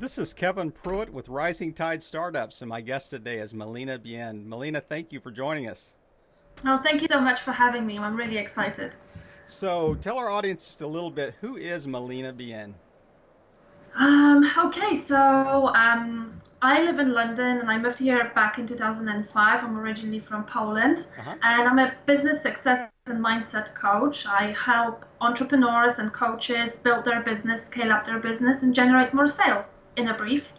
This is Kevin Pruitt with Rising Tide Startups, and my guest today is Malina Bien. Malina, thank you for joining us. Oh, thank you so much for having me. I'm really excited. So, tell our audience just a little bit, who is Malina Bien? Okay, so I live in London and I moved here back in 2005. I'm originally from Poland Uh-huh. and I'm a business success and mindset coach. I help entrepreneurs and coaches build their business, scale up their business, and generate more sales in a brief.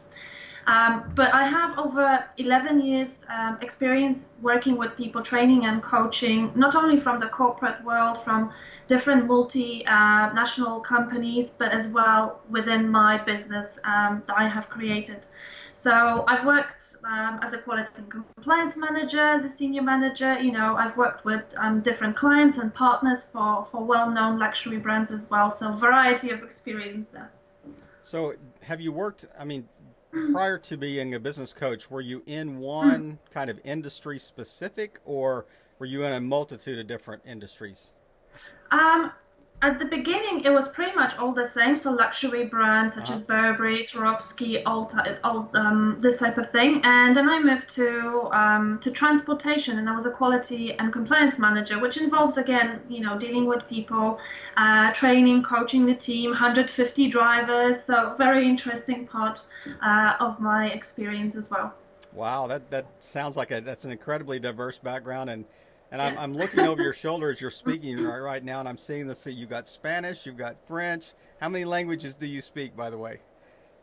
But I have over 11 years experience working with people, training and coaching, not only from the corporate world, from different multinational companies, but as well within my business that I have created. So I've worked as a quality and compliance manager, as a senior manager. I've worked with different clients and partners for well-known luxury brands as well. So variety of experience there. So, have you worked, prior to being a business coach, were you in one kind of industry specific, or were you in a multitude of different industries? Um, at the beginning, it was pretty much all the same. So luxury brands such Uh-huh. as Burberry, Swarovski, this type of thing. And then I moved to transportation, and I was a quality and compliance manager, which involves again, dealing with people, training, coaching the team, 150 drivers. So very interesting part of my experience as well. Wow, that sounds like that's an incredibly diverse background, and I'm Yeah. I'm looking over your shoulder as you're speaking right now, and I'm seeing this. You've got Spanish, you've got French. How many languages do you speak, by the way?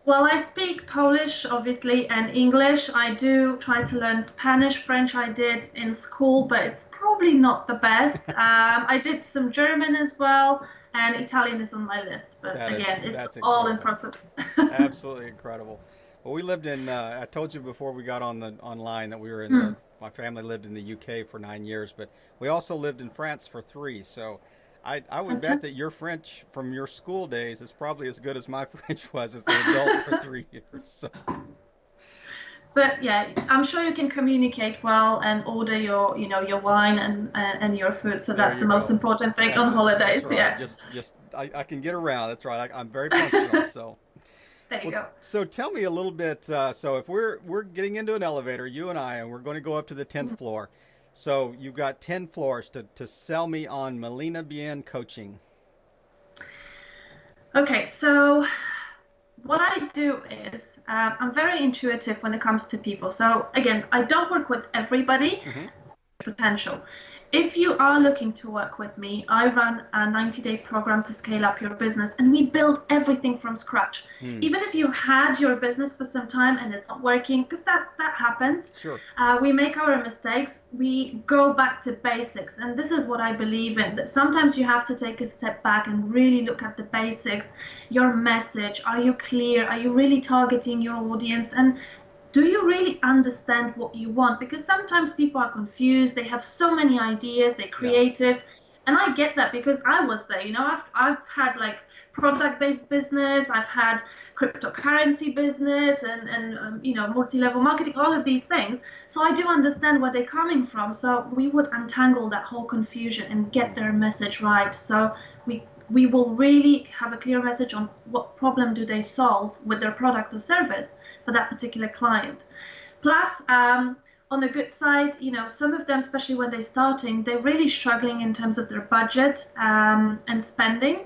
Well, I speak Polish, obviously, and English. I do try to learn Spanish. French I did in school, but it's probably not the best. I did some German as well, and Italian is on my list. But That is again, it's that's all in incredible, process. absolutely incredible. Well, we lived in. I told you before we got on the online that we were in Hmm. the. My family lived in the UK for 9 years, but we also lived in France for three. So, I would bet that Fantastic. your French from your school days is probably as good as my French was as an adult for 3 years. So, But yeah, I'm sure you can communicate well and order your wine and your food. So there that's the you most go. important thing That's on it. That's holidays. right. Yeah. I can get around. That's right. I'm very functional. So, There you well, go. so tell me a little bit. So if we're getting into an elevator, you and I, and we're going to go up to the 10th floor. So you've got 10 floors to sell me on Melina Bien coaching. Okay, so what I do is I'm very intuitive when it comes to people. So again, I don't work with everybody. Mm-hmm. Potential. If you are looking to work with me, I run a 90-day program to scale up your business, and we build everything from scratch. Hmm. Even if you had your business for some time and it's not working, because that happens, Sure. we make our mistakes. We go back to basics, and this is what I believe in. That sometimes you have to take a step back and really look at the basics. Your message. Are you clear? Are you really targeting your audience? And do you really understand what you want? Because sometimes people are confused, they have so many ideas, they're Yeah. creative. And I get that because I was there. I've had like product-based business, I've had cryptocurrency business and multi-level marketing, all of these things. So I do understand where they're coming from. So we would untangle that whole confusion and get Hmm. their message right. So we will really have a clear message on what problem do they solve with their product or service for that particular client. Plus, on the good side, some of them, especially when they're starting, they're really struggling in terms of their budget and spending.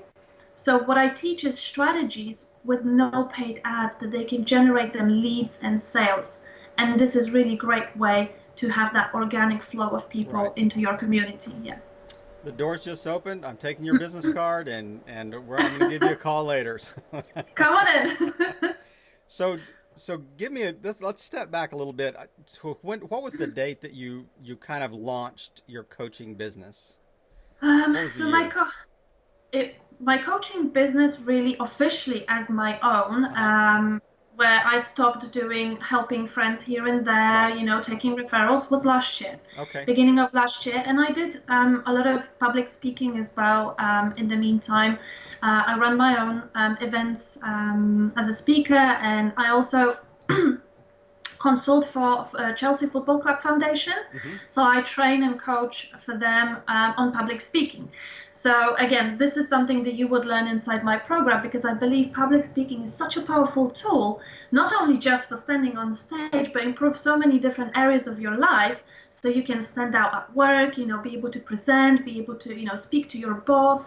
So what I teach is strategies with no paid ads that they can generate them leads and sales. And this is really great way to have that organic flow of people Right. into your community. Yeah. The door's just opened. I'm taking your business card, and I'm going to give you a call later. Come on in. So, so give me a let's step back a little bit. So what was the date that you kind of launched your coaching business? um, What was the so my year? co- it, my coaching business really officially as my own, Uh huh. where I stopped doing helping friends here and there, Right. taking referrals was last year, Okay. beginning of last year. And I did a lot of public speaking as well in the meantime. I run my own events as a speaker, and I also consult for Chelsea Football Club Foundation. Hmm. So I train and coach for them on public speaking. So again, this is something that you would learn inside my program because I believe public speaking is such a powerful tool, not only just for standing on stage, but improve so many different areas of your life. So you can stand out at work, be able to present, be able to, speak to your boss,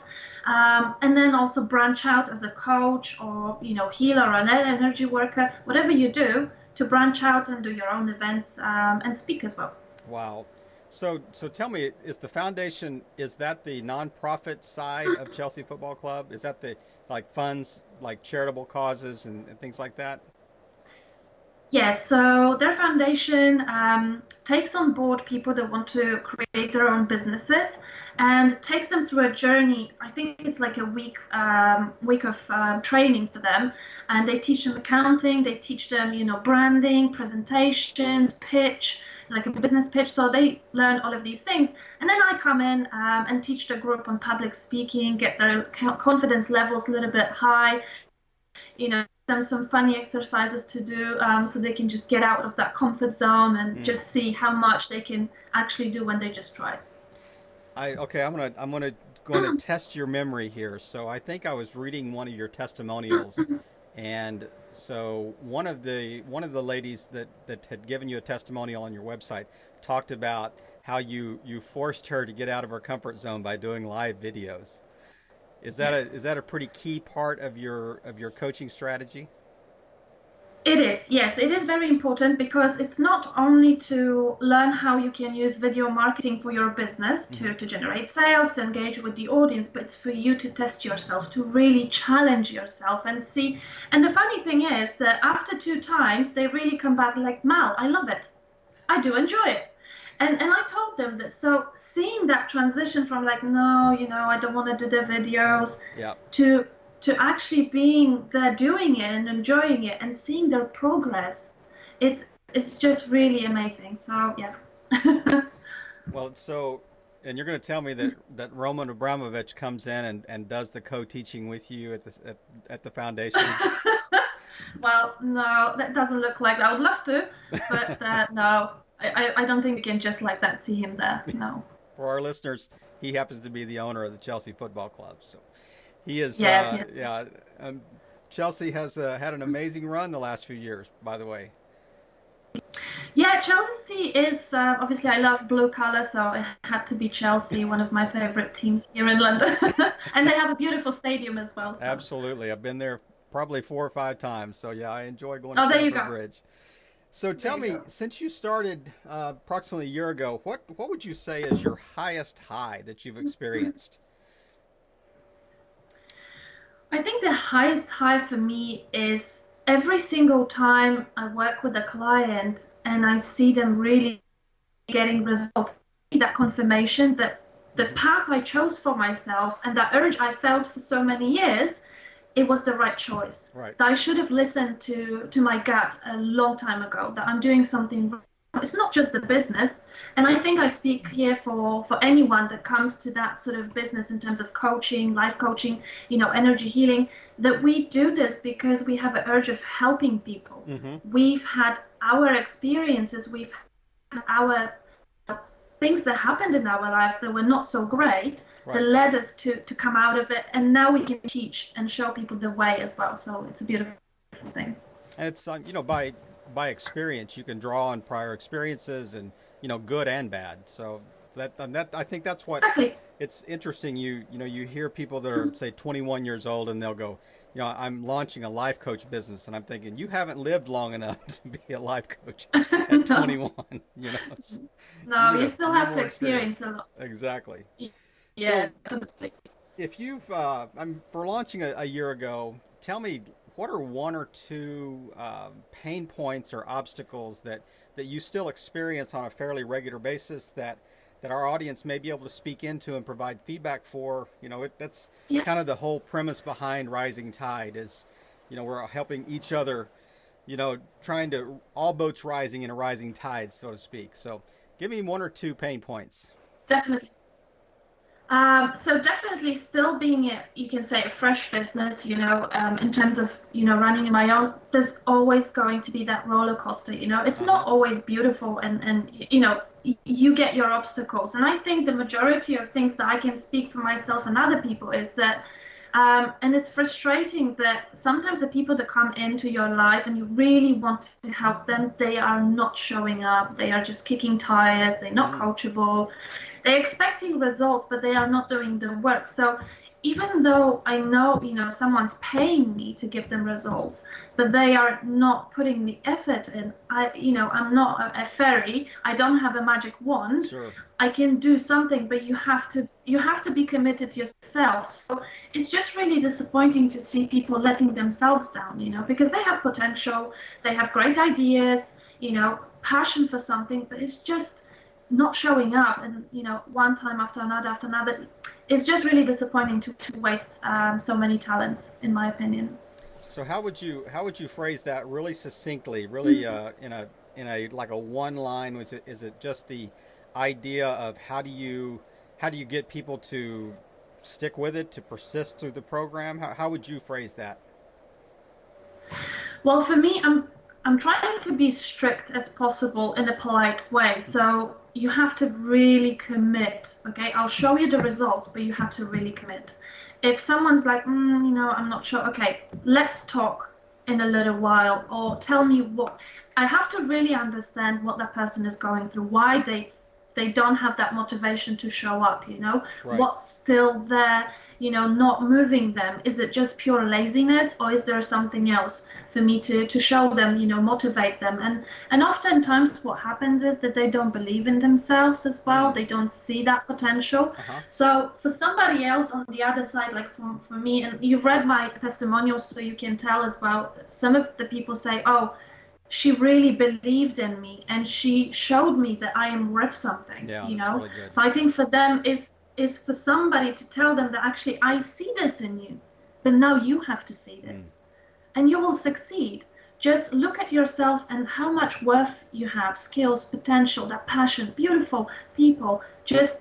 and then also branch out as a coach or, healer or an energy worker, whatever you do, to branch out and do your own events and speak as well. Wow. So tell me, is the foundation, is that the nonprofit side of Chelsea Football Club? Is that the like funds, like charitable causes and things like that? Yes, so their foundation takes on board people that want to create their own businesses and takes them through a journey. I think it's like a week of training for them, and they teach them accounting, they teach them, branding, presentations, pitch, like a business pitch. So they learn all of these things, and then I come in and teach the group on public speaking, get their confidence levels a little bit high, them some funny exercises to do so they can just get out of that comfort zone and Mm. just see how much they can actually do when they just try. Okay, I'm gonna test your memory here. So I think I was reading one of your testimonials, and so one of the ladies that had given you a testimonial on your website talked about how you forced her to get out of her comfort zone by doing live videos. Yes. Is that a pretty key part of your coaching strategy? It is, yes, it is very important because it's not only to learn how you can use video marketing for your business Hmm. to generate sales, to engage with the audience, but it's for you to test yourself, to really challenge yourself and see. And the funny thing is that after 2 times, they really come back like, Mal, I love it. I do enjoy it. And I told them that. So seeing that transition from like, no, I don't want to do the videos Yeah. to actually being there doing it and enjoying it and seeing their progress, it's it's just really amazing. So yeah. Well, and you're going to tell me that Roman Abramovich comes in and does the co-teaching with you at the foundation. Well, no, that doesn't look like that. I would love to, but no, I don't think we can just like that see him there. No. For our listeners, he happens to be the owner of the Chelsea Football Club. So he is, Yes, yes. yeah. Um, Chelsea has had an amazing run the last few years, by the way. Yeah, Chelsea is obviously I love blue color, so it had to be Chelsea, one of my favorite teams here in London. And they have a beautiful stadium as well. So, Absolutely. I've been there probably 4 or 5 times. So yeah, I enjoy going to oh, there you Stamford go. Bridge. So There tell you me, go. since you started approximately a year ago, what would you say is your highest high that you've experienced? I think the highest high for me is every single time I work with a client and I see them really getting results, that confirmation that the Hmm. path I chose for myself and that urge I felt for so many years, it was the right choice. Right. That I should have listened to my gut a long time ago. That I'm doing something. It's not just the business, and I think I speak here for anyone that comes to that sort of business in terms of coaching, life coaching, energy healing. That we do this because we have an urge of helping people. Hmm. We've had our experiences. We've had our things that happened in our life that were not so great that Right. led us to come out of it, and now we can teach and show people the way as well, so it's a beautiful thing. And it's by experience you can draw on prior experiences and good and bad. So that I think that's what Exactly. it's interesting. You hear people that are say 21 years old and they'll go, I'm launching a life coach business, and I'm thinking you haven't lived long enough to be a life coach at No, 21. So you no, need you a still few have to more experience. experience a lot. Exactly. Yeah, So definitely. if you've I'm for launching a year ago, tell me what are one or two pain points or obstacles that you still experience on a fairly regular basis that our audience may be able to speak into and provide feedback for. That's Yeah, kind of the whole premise behind Rising Tide is, we're helping each other, trying to all boats rising in a rising tide, so to speak. So give me one or two pain points. definitely. So definitely still being you can say a fresh business, in terms of, running my own, there's always going to be that roller coaster, it's Uh-huh. not always beautiful and, you get your obstacles. And I think the majority of things that I can speak for myself and other people is that, and it's frustrating that sometimes the people that come into your life and you really want to help them, they are not showing up. They are just kicking tires. They're not Mm. coachable. They're expecting results, but they are not doing the work. So even though I know, someone's paying me to give them results, but they are not putting the effort in. I'm not a fairy. I don't have a magic wand. Sure. I can do something, but you have to be committed yourself. So it's just really disappointing to see people letting themselves down, Mm-hmm. because they have potential, they have great ideas, passion for something, but it's just not showing up, and one time after another. It's just really disappointing to waste so many talents, in my opinion. So how would you phrase that really succinctly, really in a like a one line? Is it just the idea of how do you get people to stick with it, to persist through the program? How would you phrase that? Well, for me, I'm trying to be strict as possible in a polite way. Mm-hmm. So you have to really commit. Okay, I'll show you the results, but you have to really commit. If someone's like, I'm not sure. Okay, let's talk in a little while, or tell me what. I have to really understand what that person is going through, why they don't have that motivation to show up. Right. What's still there, not moving them. Is it just pure laziness, or is there something else for me to show them, motivate them? And oftentimes what happens is that they don't believe in themselves as well. Mm. They don't see that potential. Uh-huh. So for somebody else on the other side, like for me, and you've read my testimonials, so you can tell as well, some of the people say, oh, she really believed in me and she showed me that I am worth something, Yeah, that's really good. So I think for them is for somebody to tell them that actually I see this in you, but now you have to see Mm. this and you will succeed. Just look at yourself and how much worth you have, skills, potential, that passion, beautiful people. Just,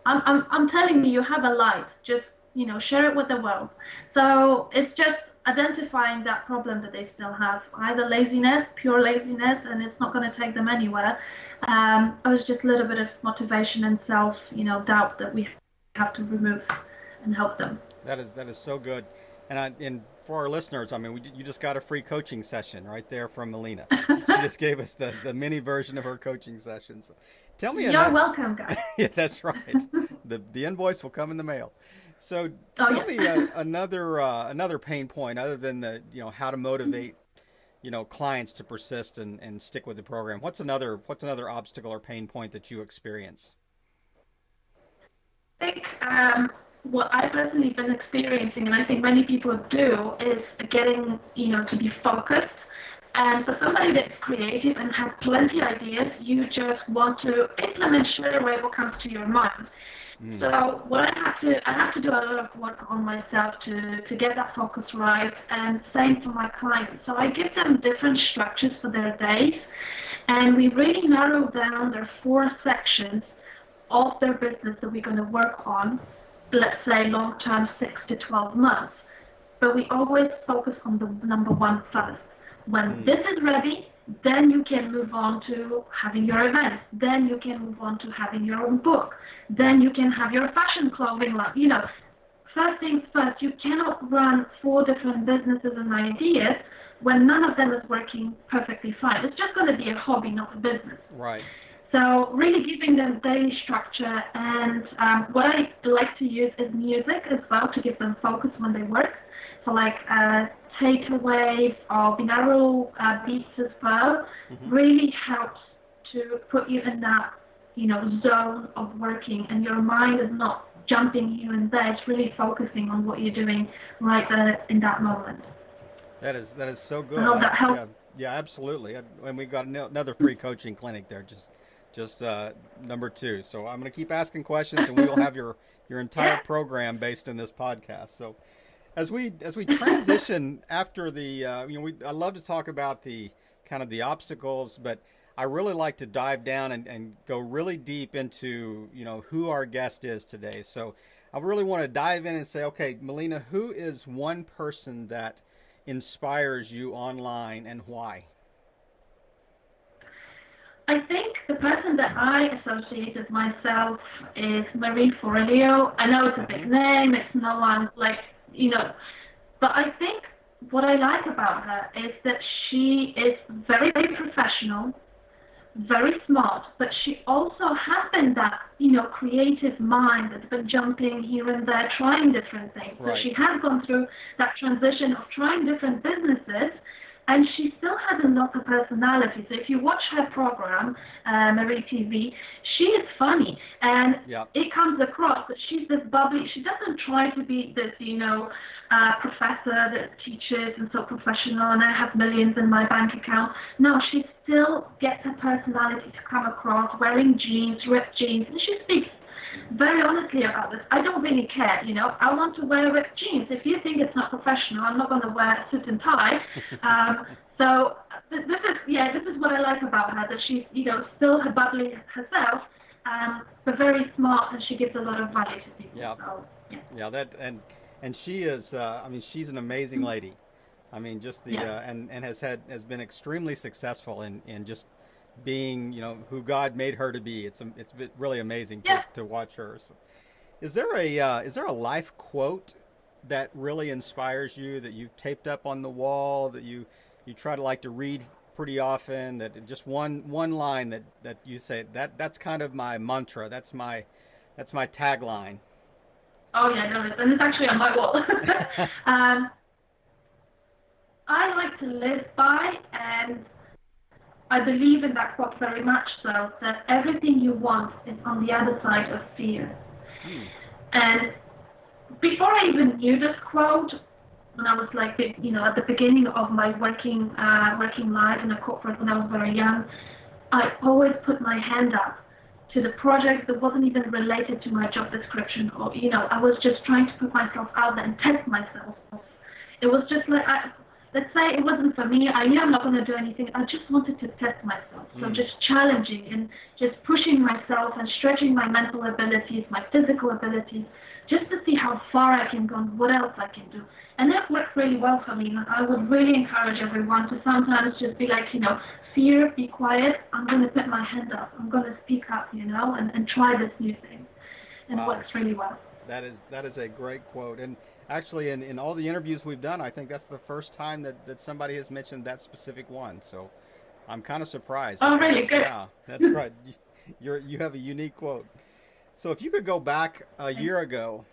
I'm telling you, you have a light. Just, share it with the world. So it's just identifying that problem that they still have, either laziness, pure laziness, and it's not going to take them anywhere. Or it's just a little bit of motivation and self, doubt that we have to remove and help them. That is so good. And for our listeners, I mean, you just got a free coaching session right there from Melina. She just gave us the mini version of her coaching session. So tell me You're another. welcome, guys. Yeah, that's right. The invoice will come in the mail. So Oh, tell yeah. me another pain point other than the how to motivate clients to persist and stick with the program. What's another obstacle or pain point that you experience? I think what I've personally been experiencing, and I think many people do, is getting, to be focused. And for somebody that's creative and has plenty of ideas, you just want to implement straight away what comes to your mind. Mm. So what I had to do a lot of work on myself to get that focus right, and same for my clients. So I give them different structures for their days, and we really narrow down their four sections of their business that we're going to work on, let's say long term, 6 to 12 months. But we always focus on the number one first. When Mm. this is ready, then you can move on to having your event. Then you can move on to having your own book. Yeah. Then you can have your fashion clothing line. First things first, you cannot run four different businesses and ideas when none of them is working perfectly fine. It's just going to be a hobby, not a business. Right. So really giving them daily structure, and what I like to use is music as well to give them focus when they work. So like takeaways or binaural beats as well Mm-hmm. really helps to put you in that zone of working, and your mind is not jumping here and there. It's really focusing on what you're doing right there in that moment. That is so I good. hope I that helps. Yeah, yeah, absolutely. And we got another free coaching clinic there, just number two. So I'm going to keep asking questions, and we will have your entire Yeah. program based in this podcast. So as we transition after the I love to talk about the kind of the obstacles, but I really like to dive down and go really deep into, who our guest is today. So I really want to dive in and say, okay, Melina, who is one person that inspires you online and why? I think the person that I associated myself is Marie Forleo. I know it's a big Mm-hmm. name, it's no one like, you know, but I think what I like about her is that she is very, very professional, very smart, but she also has been that, creative mind that's been jumping here and there, trying different things. So Right. she has gone through that transition of trying different businesses, and she still has a lot of personality. So if you watch her program, Marie TV, she is funny, and Yeah. it comes across that she's this bubbly. She doesn't try to be this, professor that teaches and so professional, and I have millions in my bank account. No, she still gets her personality to come across, wearing jeans, ripped jeans, and she speaks very honestly about this. I don't really care. I want to wear ripped jeans. If you think it's not professional, I'm not going to wear a suit and tie. So this is what I like about her, that she's, still her bubbly herself, but very smart, and she gives a lot of value to people. Yeah. So, yeah. Yeah. And she is. I mean, she's an amazing lady. I mean, just the Yeah. and has been extremely successful in just being, who God made her to be. It's been really amazing Yeah. to watch her. So, is there a life quote that really inspires you, that you've taped up on the wall, that you try to like to read pretty often, that just one line that you say that's kind of my mantra, that's my tagline. Oh yeah, no, and it's actually on my wall. um, I like to live by, and I believe in that quote very much so, that everything you want is on the other side of fear. Hmm. And before I even knew this quote, when I was like, at the beginning of my working life in a corporate when I was very young, I always put my hand up to the project that wasn't even related to my job description, or I was just trying to put myself out there and test myself. It was just like, let's say it wasn't for me. I knew I'm not going to do anything. I just wanted to test myself. So Hmm. just challenging and just pushing myself and stretching my mental abilities, my physical abilities, just to see how far I can go and what else I can do. And that worked really well for me. And I would really encourage everyone to sometimes just be like, fear, be quiet. I'm going to put my hand up. I'm going to speak up, and try this new thing. And it Wow. works really well. That is a great quote. And actually, in all the interviews we've done, I think that's the first time that somebody has mentioned that specific one. So I'm kind of surprised Oh, really? because, Good. yeah, that's right. You have a unique quote. So if you could go back a year ago,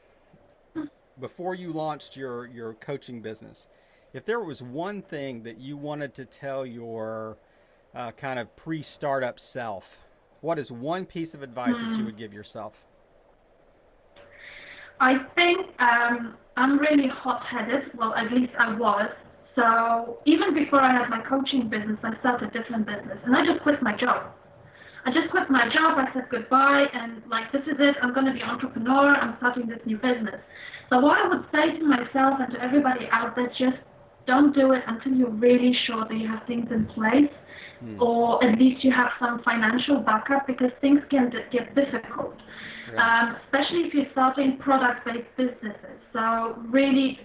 before you launched your coaching business, if there was one thing that you wanted to tell your kind of pre-startup self, what is one piece of advice that you Hmm. would give yourself? I think I'm really hot-headed. Well, at least I was. So even before I had my coaching business, I started a different business, and I just quit my job. I just quit my job. I said goodbye, and like this is it. I'm going to be an entrepreneur. I'm starting this new business. So what I would say to myself and to everybody out there, just don't do it until you're really sure that you have things in place, Hmm. or at least you have some financial backup, because things can get difficult, Right. especially if you're starting product-based businesses. So really,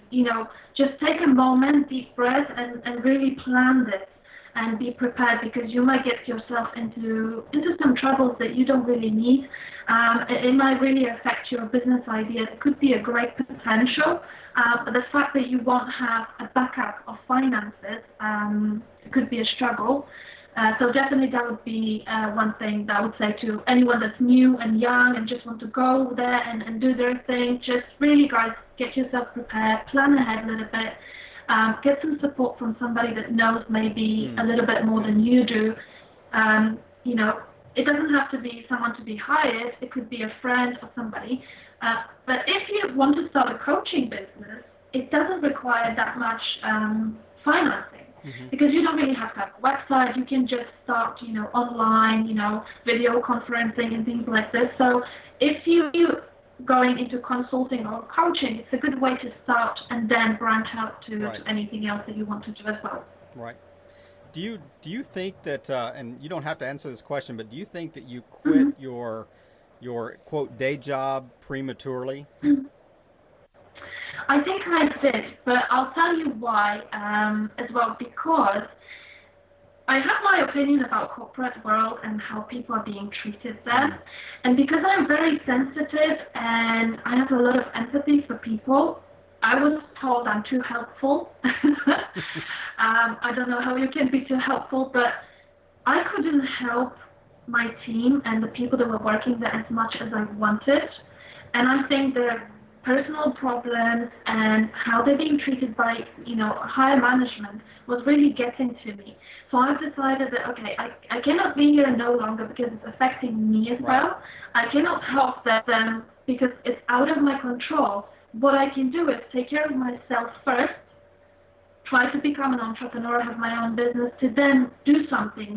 just take a moment, deep breath, and really plan this and be prepared, because you might get yourself into some troubles that you don't really need. It might really affect your business idea. It could be a great potential, but the fact that you won't have a backup of finances, it could be a struggle. So definitely that would be one thing that I would say to anyone that's new and young and just want to go there and do their thing. Just really, guys, get yourself prepared, plan ahead a little bit, get some support from somebody that knows maybe Hmm. a little bit That's more good. than you do. Um, you know, it doesn't have to be someone to be hired. It could be a friend or somebody. But if you want to start a coaching business, it doesn't require that much financing, Hmm. because you don't really have to have a website. You can just start, online, video conferencing and things like this. So if you going into consulting or coaching, it's a good way to start and then branch out to Right. anything else that you want to do as well. Right. do you think that and you don't have to answer this question, but do you think that you quit Mhm. your quote day job prematurely? I think I did, but I'll tell you why as well, because I have my opinion about corporate world and how people are being treated Mm, there. And because I'm very sensitive and I have a lot of empathy for people, I was told I'm too helpful. I don't know how you can be too helpful, but I couldn't help my team and the people that were working there as much as I wanted. And I think their personal problems and how they're being treated by, higher management was really getting to me. So I've decided that, okay, I cannot be here no longer because it's affecting me as right. well. I cannot help them because it's out of my control. What I can do is take care of myself first, try to become an entrepreneur, have my own business, to then do something,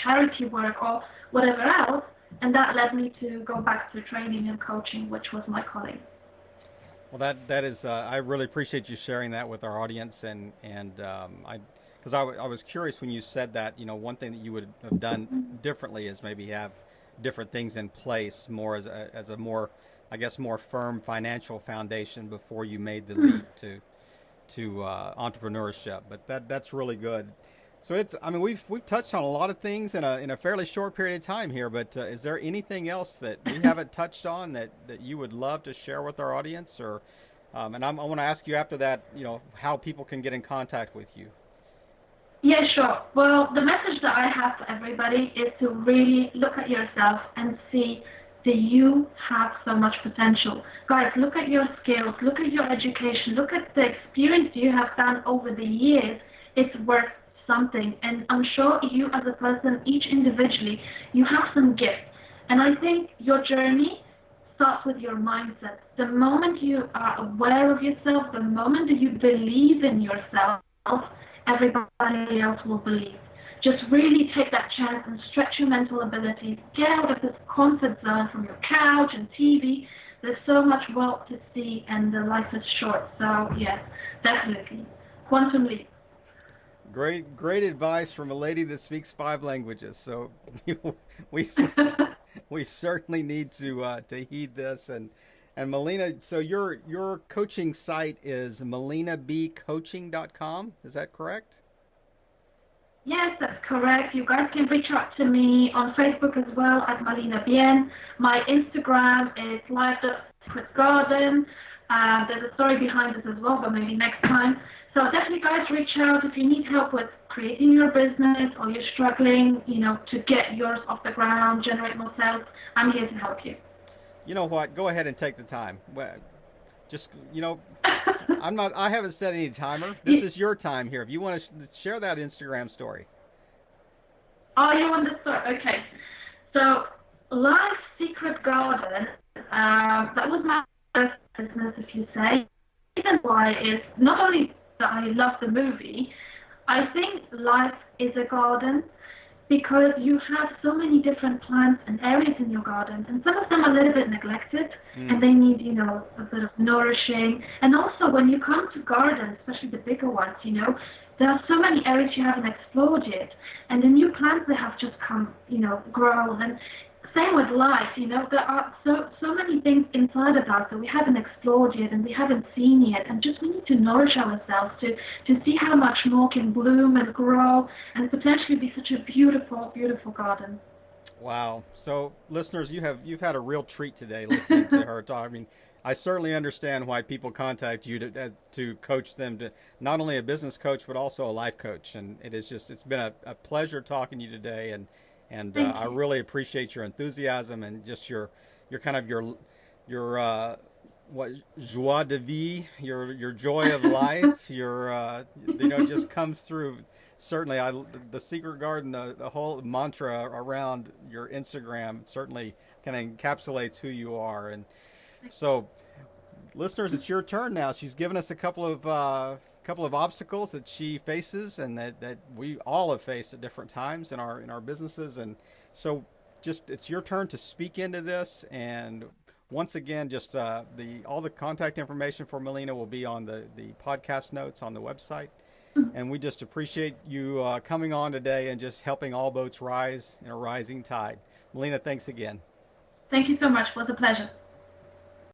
charity work or whatever else. And that led me to go back to training and coaching, which was my calling. Well, that is I really appreciate you sharing that with our audience, and I because I was curious when you said that, one thing that you would have done differently is maybe have different things in place more as a more, I guess, more firm financial foundation before you made the leap to entrepreneurship. But that's really good. So it's, I mean, we've touched on a lot of things in a fairly short period of time here. But is there anything else that we haven't touched on that you would love to share with our audience? Or and I want to ask you after that, how people can get in contact with you. Yeah, sure. Well, the message that I have for everybody is to really look at yourself and see that you have so much potential. Guys, look at your skills, look at your education, look at the experience you have done over the years. It's worth something. And I'm sure you as a person, each individually, you have some gifts. And I think your journey starts with your mindset. The moment you are aware of yourself, the moment that you believe in yourself, everybody else will believe. Just really take that chance and stretch your mental abilities. Get out of this comfort zone from your couch and TV. There's so much world to see, and the life is short. So yes, definitely. Quantum leap. Great advice from a lady that speaks 5 languages. So we we certainly need to heed this. And Melina, so your coaching site is melinabcoaching.com. Is that correct? Yes, that's correct. You guys can reach out to me on Facebook as well at Malina Bien. My Instagram is live.garden. There's a story behind this as well, but maybe next time. So definitely, guys, reach out if you need help with creating your business or you're struggling, to get yours off the ground, generate more sales. I'm here to help you. You know what? Go ahead and take the time. Well, just I'm not. I haven't set any timer. This You, is your time here. If you want to share that Instagram story. oh, you want the story? Okay. So, Life Secret Garden, that was my first business, if you say. The reason why is not only that I love the movie, I think life is a garden because you have so many different plants and areas in your garden, and some of them are a little bit neglected, and Mm, they need, a bit of nourishing. And also, when you come to gardens, especially the bigger ones, there are so many areas you haven't explored yet, and the new plants that have just come, grown. And same with life, there are so many things inside of us that we haven't explored yet and we haven't seen yet, and just we need to nourish ourselves to see how much more can bloom and grow and potentially be such a beautiful, beautiful garden. wow. So, listeners, you've had a real treat today listening to her talk. I mean, I certainly understand why people contact you to coach them, to not only a business coach but also a life coach. And it's been a pleasure talking to you today, and Thank I you. really appreciate your enthusiasm and just your kind of your what joie de vie, your joy of life, your just comes through. Certainly, the secret garden, the whole mantra around your Instagram certainly kind of encapsulates who you are. And so, listeners, it's your turn now. She's given us a couple of obstacles that she faces and that we all have faced at different times in our businesses. And so, just it's your turn to speak into this. And once again, just the all the contact information for Melina will be on the podcast notes on the website. And we just appreciate you coming on today and just helping all boats rise in a rising tide. Melina, thanks again. Thank you so much. It was a pleasure.